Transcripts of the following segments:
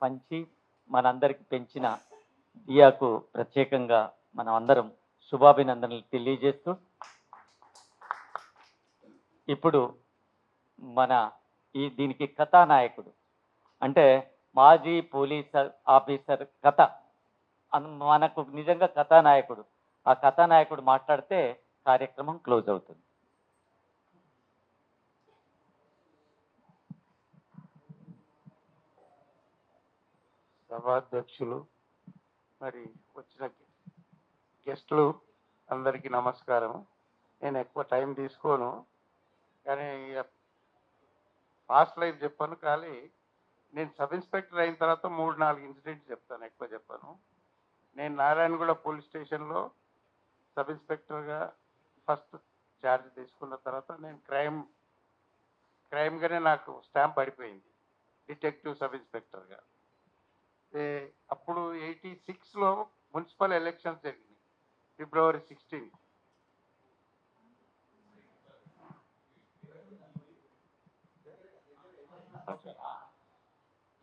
పంచి మనందరికి పెంచిన దియాకు ప్రత్యేకంగా మనం అందరం శుభాభినందనలు తెలియజేస్తూ ఇప్పుడు మన దీనికి కథానాయకుడు అంటే మాజీ పోలీస్ ఆఫీసర్ కథ మనకు నిజంగా కథానాయకుడు. ఆ కథానాయకుడు మాట్లాడితే కార్యక్రమం క్లోజ్ అవుతుంది. సభాధ్యక్షులు, మరి వచ్చిన గెస్టులు అందరికీ నమస్కారం. నేను ఎక్కువ టైం తీసుకోను, కానీ ఫాస్ట్ లైఫ్ చెప్పాను. కానీ నేను సబ్ ఇన్స్పెక్టర్ అయిన తర్వాత 3-4 ఇన్సిడెంట్స్ చెప్తాను, ఎక్కువ చెప్పాను. నేను నారాయణగూడ పోలీస్ స్టేషన్లో సబ్ ఇన్స్పెక్టర్గా ఫస్ట్ ఛార్జ్ తీసుకున్న తర్వాత నేను క్రైమ్గానే నాకు స్టాంప్ పడిపోయింది డిటెక్టివ్ సబ్ ఇన్స్పెక్టర్గా. అప్పుడు 86లో మున్సిపల్ ఎలక్షన్స్ జరిగినాయి, February 16.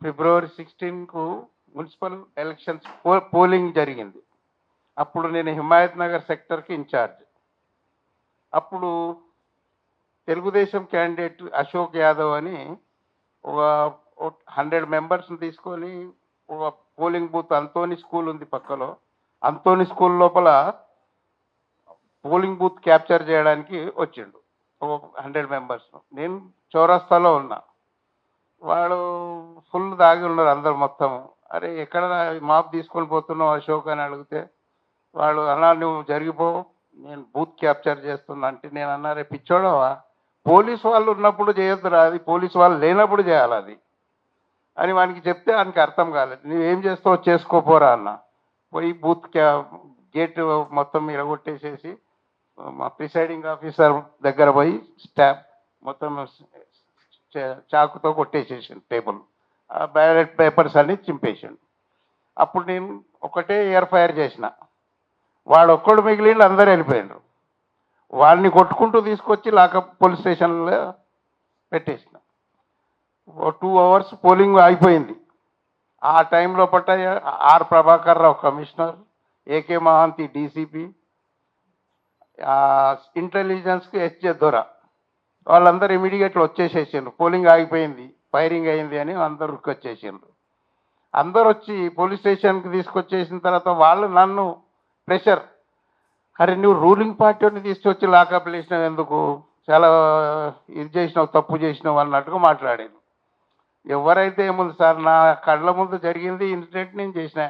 February 16కు మున్సిపల్ ఎలక్షన్స్ పోలింగ్ జరిగింది. అప్పుడు నేను హిమాయత్ నగర్ సెక్టర్కి ఇన్ఛార్జ్. అప్పుడు తెలుగుదేశం క్యాండిడేట్ అశోక్ యాదవ్ అని ఒక 100 మెంబర్స్ని తీసుకొని ఒక పోలింగ్ బూత్ అంతోని స్కూల్ ఉంది పక్కలో, అంతోని స్కూల్ లోపల పోలింగ్ బూత్ క్యాప్చర్ చేయడానికి వచ్చిండు ఒక 100 మెంబర్స్. నేను చౌరస్తాలో ఉన్నా, వాడు ఫుల్ దాగి ఉన్నారు అందరు మొత్తం. అరే ఎక్కడ మాప్ తీసుకొని పోతున్నావు అశోక్ అని అడిగితే వాడు అన్నా నువ్వు జరిగిపో, నేను బూత్ క్యాప్చర్ చేస్తున్నా అంటే నేను అన్నా రే పిచ్చోడవా, పోలీసు వాళ్ళు ఉన్నప్పుడు చేయొద్దురా, అది పోలీసు వాళ్ళు లేనప్పుడు చేయాలి అది అని వానికి చెప్తే వానికి అర్థం కాలేదు. నువ్వేం చేస్తావో చేసుకోపోరా అన్న. పోయి బూత్ గేట్ మొత్తం ఇరగొట్టేసేసి మా ప్రిసైడింగ్ ఆఫీసర్ దగ్గర పోయి స్టాంప్ మొత్తం చాకుతో కొట్టేసేసాను టేబుల్, బ్యాలెట్ పేపర్స్ అన్ని చింపేసాడు. అప్పుడు నేను ఒకటే ఎయిర్ ఫైర్ చేసిన, వాడు ఒక్కడు మిగిలిండు, అందరూ వెళ్ళిపోయాడు. వాడిని కొట్టుకుంటూ తీసుకొచ్చి లాకప్ పోలీస్ స్టేషన్లో పెట్టేసిన. 2 hours పోలింగ్ అయిపోయింది. ఆ టైంలో పట్ట R Prabhakar Rao commissioner, AK Mahanti DCP, ఇంటెలిజెన్స్కి హెచ్జే దొర, వాళ్ళందరూ ఇమీడియట్గా వచ్చేసేసారు. పోలింగ్ ఆగిపోయింది, ఫైరింగ్ అయింది అని అందరూ వచ్చేసారు. అందరు వచ్చి పోలీస్ స్టేషన్కి తీసుకొచ్చేసిన తర్వాత వాళ్ళు నన్ను ప్రెషర్, అరే నువ్వు రూలింగ్ పార్టీని తీసుకొచ్చి లాకప్ వేసినావు ఎందుకు, చాలా ఇది చేసినావు, తప్పు చేసినావు అన్నట్టుగా మాట్లాడాను. ఎవరైతే ఏముంది సార్, నా కళ్ళ ముందు జరిగింది ఇన్సిడెంట్, నేను చేసిన,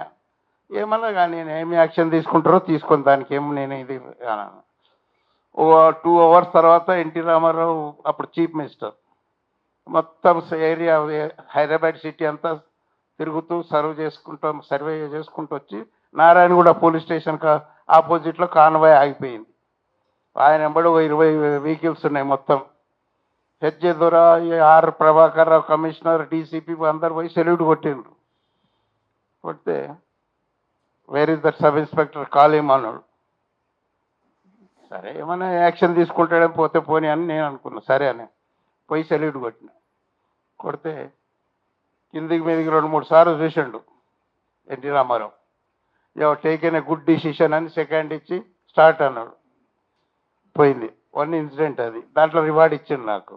ఏమన్నా కానీ నేను ఏమి యాక్షన్ తీసుకుంటారో తీసుకొని దానికి ఏమో నేను ఇది అన్నాను. 2 hours తర్వాత ఎన్టీ రామారావు అప్పుడు చీఫ్ మినిస్టర్ మొత్తం ఏరియా హైదరాబాద్ సిటీ అంతా తిరుగుతూ సర్వే చేసుకుంటూ వచ్చి నారాయణగూడ పోలీస్ స్టేషన్కి ఆపోజిట్లో కాన్వాయ్ ఆగిపోయింది. ఆయన వెంబడి 20 వెహికల్స్ ఉన్నాయి మొత్తం. HJ Dora, R Prabhakar Rao commissioner, DCP అందరు పోయి సెల్యూట్ కొట్టిండ్రు. కొడితే where is that sub inspector కాలేం అన్నాడు. సరే ఏమైనా యాక్షన్ తీసుకుంటాడే పోతే పోనీ అని నేను అనుకున్నా. సరే అని పోయి సెల్యూట్ కొడితే కిందికి మీదికి 2-3 సార్లు చూసిండు N T Rama Rao. Taken a good decision అని సెకండ్ ఇచ్చి స్టార్ట్ అన్నాడు. పోయింది 1 ఇన్సిడెంట్ అది. దాంట్లో రివార్డ్ ఇచ్చిండు నాకు.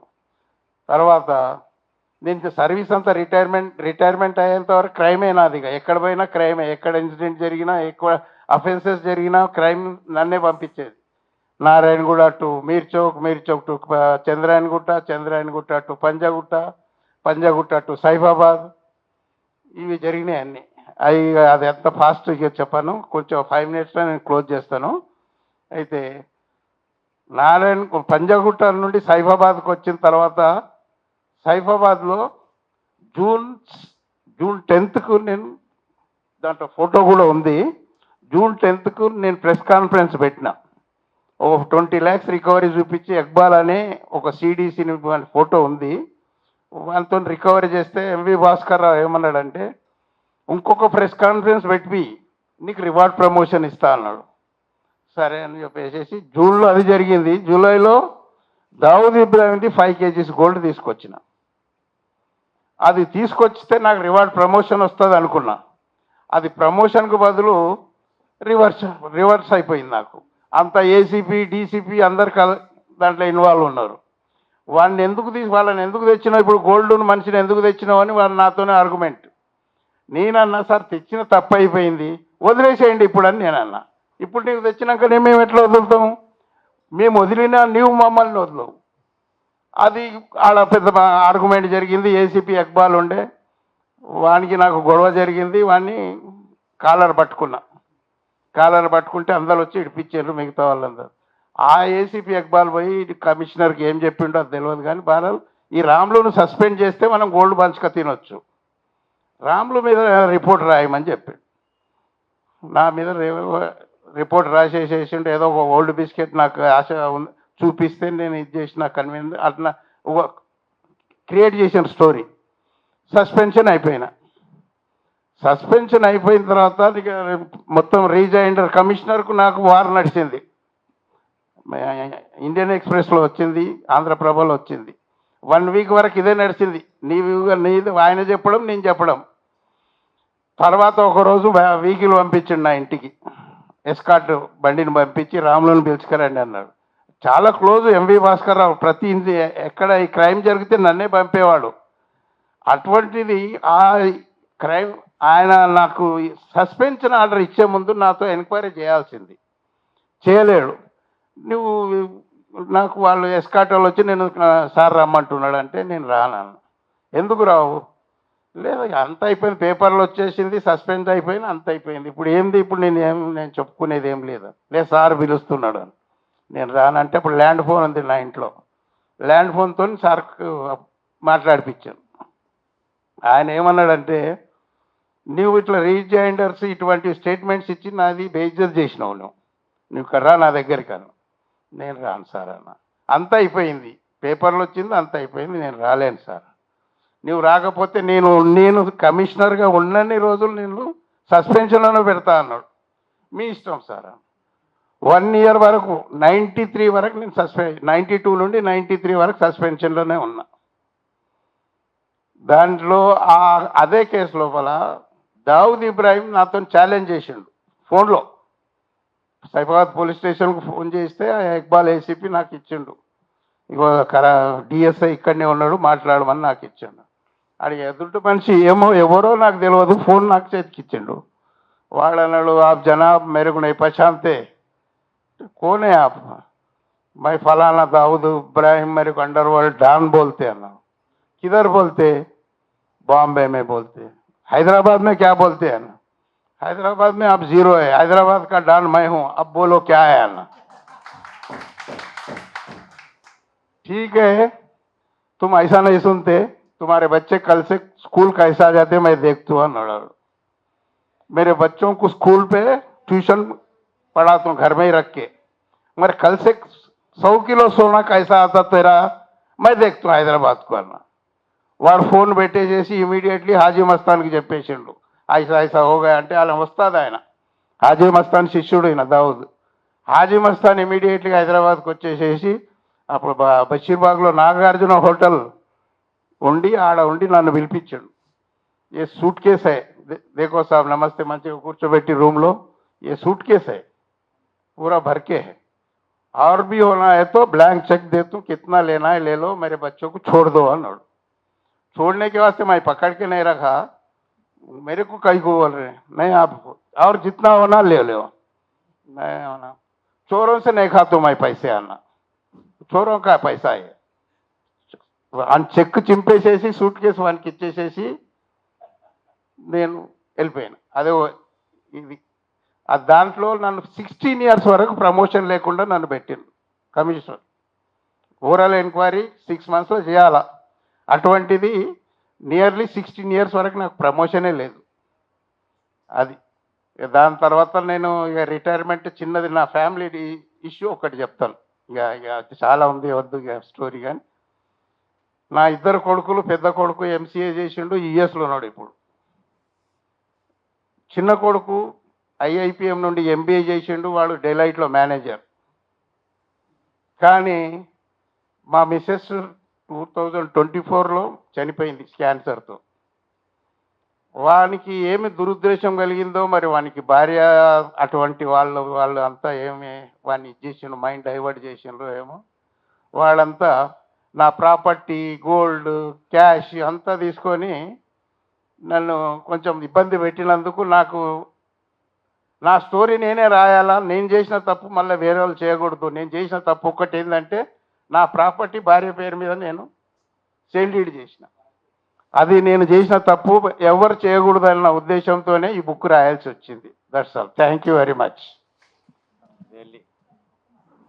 తర్వాత నేను సర్వీస్ అంతా రిటైర్మెంట్ అయ్యేంత వరకు క్రైమే నాది. ఎక్కడ పోయినా క్రైమే, ఎక్కడ ఇన్సిడెంట్ జరిగినా, ఎక్కువ అఫెన్సెస్ జరిగినా క్రైమ్ నన్నే పంపించేది. Narayanguda to Mir Chowk to Chandrayangutta to Panjagutta to Saifabad, ఇవి జరిగినాయి అన్నీ. అది ఎంత ఫాస్ట్గా చెప్పాను, కొంచెం 5 minutesలో నేను క్లోజ్ చేస్తాను. అయితే పంజాగుట్ట నుండి సైఫాబాద్కి వచ్చిన తర్వాత సైఫాబాద్లో జూన్ 10కు నేను, దాంట్లో ఫోటో కూడా ఉంది, June 10కు నేను ప్రెస్ కాన్ఫరెన్స్ పెట్టిన. ఒక 20 lakhs రికవరీ చూపించి ఇక్బాల్ అనే ఒక సిడిసిని ఫోటో ఉంది, వాళ్ళతో రికవరీ చేస్తే ఎంవి భాస్కర్ రావు ఏమన్నాడంటే ఇంకొక ప్రెస్ కాన్ఫరెన్స్ పెట్టి నీకు రివార్డ్ ప్రమోషన్ ఇస్తా అన్నాడు. సరే అని చెప్పేసి జూన్లో అది జరిగింది. జూలైలో దావుద్ ఇబ్రాహింది 5 kgs గోల్డ్ తీసుకొచ్చిన. అది తీసుకొచ్చితే నాకు రివార్డ్ ప్రమోషన్ వస్తుంది అనుకున్నా. అది ప్రమోషన్కు బదులు రివర్స్ అయిపోయింది నాకు. అంత ఏసీపీ డీసీపీ అందరు దాంట్లో ఇన్వాల్వ్ ఉన్నారు. వాళ్ళని ఎందుకు తెచ్చినావు, ఇప్పుడు గోల్డ్ మనిషిని ఎందుకు తెచ్చినావు అని వాళ్ళు నాతోనే ఆర్గ్యుమెంట్. నేనన్నా సార్ తెచ్చిన తప్పు అయిపోయింది, వదిలేసేయండి ఇప్పుడు అని నేనన్నా. ఇప్పుడు నీకు తెచ్చినాక మేము ఎట్లా వదులుతాము, మేము వదిలినా నీవు మమ్మల్ని వదలవు. అది ఆడ పెద్ద ఆర్గ్యుమెంట్ జరిగింది. ఏసీపీ ఇక్బాల్ ఉండే, వానికి నాకు గొడవ జరిగింది. వాడిని కాలర్ పట్టుకుంటే అందరు వచ్చి ఇడిపించారు మిగతా వాళ్ళందరూ. ఆ ఏసీపీ ఇక్బాల్ పోయి కమిషనర్కి ఏం చెప్పిండో అది తెలియదు కానీ బాలలు ఈ రాములును సస్పెండ్ చేస్తే మనం గోల్డ్ బంచ్గా తినొచ్చు, రాములు మీద రిపోర్ట్ రాయమని చెప్పాడు. నా మీద రిపోర్ట్ రాసేసేసిండు. ఏదో ఒక ఓల్డ్ బిస్కెట్ నాకు ఆశ చూపిస్తే నేను ఇది చేసిన కన్వీన్ అట్లా ఒక క్రియేట్ చేసిన స్టోరీ. సస్పెన్షన్ అయిపోయిన తర్వాత ఇక మొత్తం రీజాయిండర్ కమిషనర్కు నాకు వార్ నడిచింది. ఇండియన్ ఎక్స్ప్రెస్లో వచ్చింది, ఆంధ్రప్రభలో వచ్చింది. 1 వీక్ వరకు ఇదే నడిచింది. నీది ఆయన చెప్పడం, నేను చెప్పడం. తర్వాత ఒకరోజు వెహికల్ పంపించండి నా ఇంటికి, ఎస్కార్ట్ బండిని పంపించి రాములను పిలుచుకురండి అన్నాడు. చాలా క్లోజ్ ఎంవి భాస్కర్ రావు. ప్రతి ఎక్కడ ఈ క్రైమ్ జరిగితే నన్నే పంపేవాడు. అటువంటిది ఆ క్రైమ్ ఆయన నాకు సస్పెన్షన్ ఆర్డర్ ఇచ్చే ముందు నాతో ఎంక్వైరీ చేయాల్సింది, చేయలేడు. నువ్వు నాకు వాళ్ళు ఎస్కార్ట్ వాళ్ళు వచ్చి నేను సార్ రమ్మంటున్నాడు అంటే నేను రాను. ఎందుకు రావు? లేదు అంత అయిపోయింది, పేపర్లు వచ్చేసింది, సస్పెండ్ అయిపోయింది, అంత అయిపోయింది. ఇప్పుడు ఏంది, ఇప్పుడు నేను చెప్పుకునేది ఏం లేదు. లేదు సార్ పిలుస్తున్నాడు అని నేను రానంటే అప్పుడు ల్యాండ్ ఫోన్ ఉంది నా ఇంట్లో. ల్యాండ్ ఫోన్తో సార్కు మాట్లాడిపించాను. ఆయన ఏమన్నాడంటే, నువ్వు ఇట్లా రీజాయిండర్స్ ఇటువంటి స్టేట్మెంట్స్ ఇచ్చి నాది బేయిజ్జత్ చేసినావు, నువ్వు కర్రా నా దగ్గరికి అన్న. నేను రాను సార్ అన్న. అంత అయిపోయింది, పేపర్లు వచ్చింది, అంత అయిపోయింది, నేను రాలేను సార్. నువ్వు రాకపోతే నేను కమిషనర్గా ఉన్నన్ని రోజులు నేను సస్పెన్షన్లోనే పెడతా అన్నాడు. మీ ఇష్టం సార్. 1 ఇయర్ వరకు 93 వరకు నేను 92 నుండి 93 వరకు సస్పెన్షన్లోనే ఉన్నా. దాంట్లో అదే కేసు లోపల దావుద్ ఇబ్రాహిం నాతో ఛాలెంజ్ చేసిండు ఫోన్లో. సైఫాబాద్ పోలీస్ స్టేషన్కు ఫోన్ చేస్తే ఇక్బాల్ ఏసీపీ నాకు ఇచ్చిండు. ఇగో డిఎస్ఐ ఇక్కడనే ఉన్నాడు, మాట్లాడమని నాకు ఇచ్చిండు. అది ఎదుటి మనిషి ఎవరో నాకు తెలియదు, ఫోన్ నాకు చేతికి ఇచ్చిండు. వాడు అన్నాడు, आप जनाब मेरे को नहीं पहचानते, कौन है आप? मैं फलाना दाऊद इब्राहिम, मेरे को अंडरवर्ल्ड डॉन बोलते हैं ना. किधर बोलते? बॉम्बे में बोलते. हैदराबाद में क्या बोलते हैं ना? हैदराबाद में आप जीरो है, हैदराबाद का डॉन मैं हूं, अब बोलो क्या है ना. ठीक है, तुम ऐसा नहीं सुनते, तुम्हारे बच्चे कल से स्कूल कैसा जाते मैं देखता हूँ. मेरे बच्चों को स्कूल पे ट्यूशन पढ़ाता हूँ घर में ही रख के, मगर कल से 100 किलो सोना कैसा आता तेरा मैं देखता हूँ हैदराबाद को అన్న. వాడు ఫోన్ పెట్టేసేసి ఇమీడియట్లీ హాజీ మస్తాన్కి చెప్పేసిండు, ఐసా ఐసా హోగా అంటే అలా వస్తుంది. ఆయన హాజీ మస్తాన్ శిష్యుడు అయిన దావుద్. హాజీ మస్తాన్ ఇమీడియట్లీగా హైదరాబాద్కి వచ్చేసేసి అప్పుడు బషీర్బాగ్లో నాగార్జున హోటల్ ఉండి ఆడ ఉండి నన్ను పిలిపించాడు. ఏ సూట్ కేస్ హై, देखो साहब नमस्ते, మంచిగా కూర్చోబెట్టి రూమ్లో, ये सूट केस है पूरा भर के है, और भी होना है तो ब्लैंक चेक दे दूं, कितना लेना है ले लो, मेरे बच्चों को छोड़ दो अన్నాడు. छोड़ने के वास्ते मैं पकड़ के नहीं रखा, मेरे को कहीं को बोल रहे नहीं आप और जितना होना ले लो. नहीं होना, चोरों से नहीं खाता मैं पैसे అన్నా. చోరం కా పైసా అని చెక్ చింపేసేసి సూట్ కేసు వానికి ఇచ్చేసేసి నేను వెళ్ళిపోయాను. అదే ఇది దాంట్లో నన్ను 16 ఇయర్స్ వరకు ప్రమోషన్ లేకుండా నన్ను పెట్టిండు కమిషనర్. ఓవరాల్ ఎంక్వైరీ 6 మంత్స్లో చేయాలా, అటువంటిది నియర్లీ 16 ఇయర్స్ వరకు నాకు ప్రమోషనే లేదు. అది దాని తర్వాత నేను ఇక రిటైర్మెంట్ చిన్నది, నా ఫ్యామిలీ ఇష్యూ ఒకటి చెప్తాను. ఇక చాలా ఉంది, వద్దు ఇక స్టోరీ. కానీ నా 2 కొడుకులు, పెద్ద కొడుకు ఎంసీఏ చేసిండు, యుఎస్లో ఉన్నాడు ఇప్పుడు. చిన్న కొడుకు ఐఐపిఎం నుండి ఎంబీఏ చేసిండు, వాడు డెలైట్లో మేనేజర్. కానీ మా మిస్సెస్ 2024లో చనిపోయింది క్యాన్సర్తో. వానికి ఏమి దురుద్దేశం కలిగిందో మరి, వానికి భార్య అటువంటి వాళ్ళు అంతా ఏమి వాడిని చేసిండ్రు, మైండ్ డైవర్ట్ చేసిండ్రు ఏమో. వాళ్ళంతా నా ప్రాపర్టీ, గోల్డ్, క్యాష్ అంతా తీసుకొని నన్ను కొంచెం ఇబ్బంది పెట్టినందుకు నాకు నా స్టోరీ నేనే రాయాలా, నేను చేసిన తప్పు మళ్ళీ వేరే వాళ్ళు చేయకూడదు. నేను చేసిన తప్పు ఒక్కటి ఏంటంటే నా ప్రాపర్టీ భార్య పేరు మీద నేను సేల్ డీడ్ చేసిన. అది నేను చేసిన తప్పు ఎవరు చేయకూడదు అన్న ఉద్దేశంతోనే ఈ బుక్ రాయాల్సి వచ్చింది. That's all. Thank you very much. Really